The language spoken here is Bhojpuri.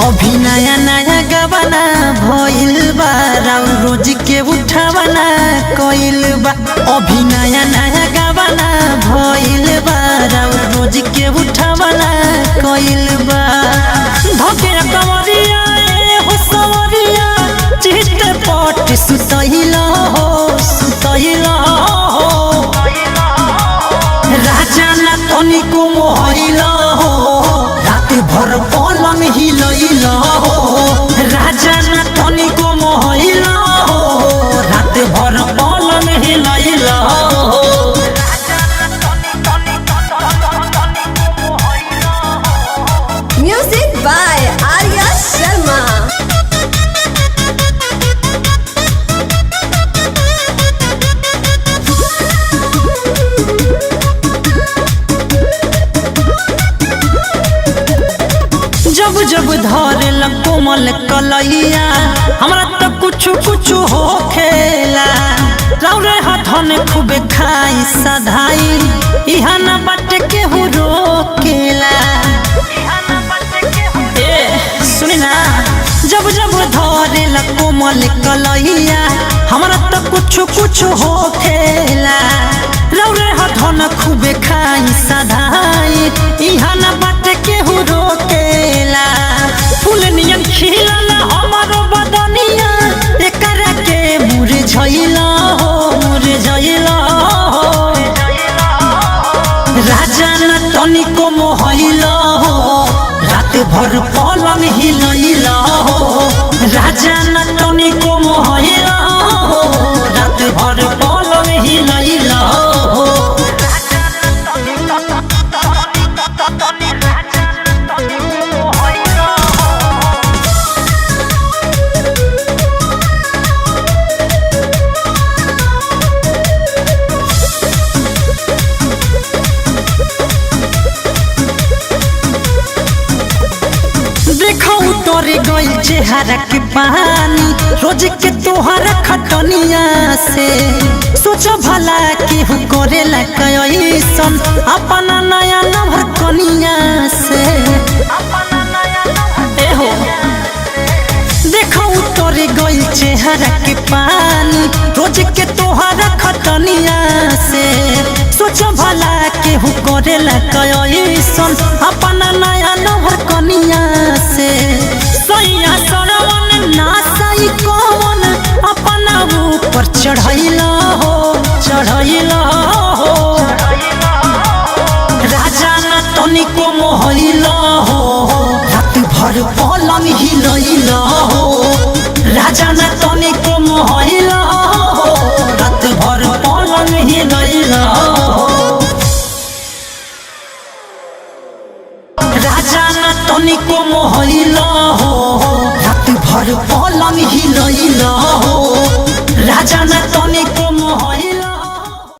अभी नया नया गवाना भइल बा रोज के उठावना कइल बा। अभी नया नया गवाना भइल बा रोज के उठावना कइल बा। धके कमरिया हो सवरिया चित पट सुतइला हो राजा ना तनिको मोहइला हो रात भर पलंग हिलइला हो। राजा ना तनिको मोहइला हो रात भर पलंग हिलइला हो। Music by Arya Sharma. जब जब धरे कोमल कलैया हमरा तो कुछ कुछ हो खेला। रौरे हाथन खूबे खाई सधाई इहा न बट के हो रोकेला। सुनी ना जब जब धरे कोमल कलैया हमरा तो कुछ कुछ हो खेला। रौरे हाथन खूबे खाई सधाई इहा न बट के हो रोकेला। फूल नियन खिलला हमारो बदनिया एकरा के मुरझइला हो। राजा न तनिको मोहइला हो रात भर पलंग हिलइला हो। राजा न तनिको मोहइला हो रात भर पलंग हिलइला हो। देखो तोरे गइल चेहरा के पानी रोज के तोहरा खटनिया से। सोच भला के हो करेला कैसन अपना नया नंबर कनिया से। एहो देखो तोरे गइल चेहरा के पानी रोज के तोहरा खटनिया से। सोच भला के हो करेला कैसन अपना नया नंबर कनिया से। सैया सरवन ना सही कौन अपना ऊपर चढ़ैला हो। राजा ना तनिको मोहइला हो रात भर पलंग हिलइला हो। राजा ना तनिको मोहइला हो रात भर पलंग हिलइला हो। राजा ना तनिको मोहइला हो रात भर पलंग हिलइला हो। राजा ना तनिको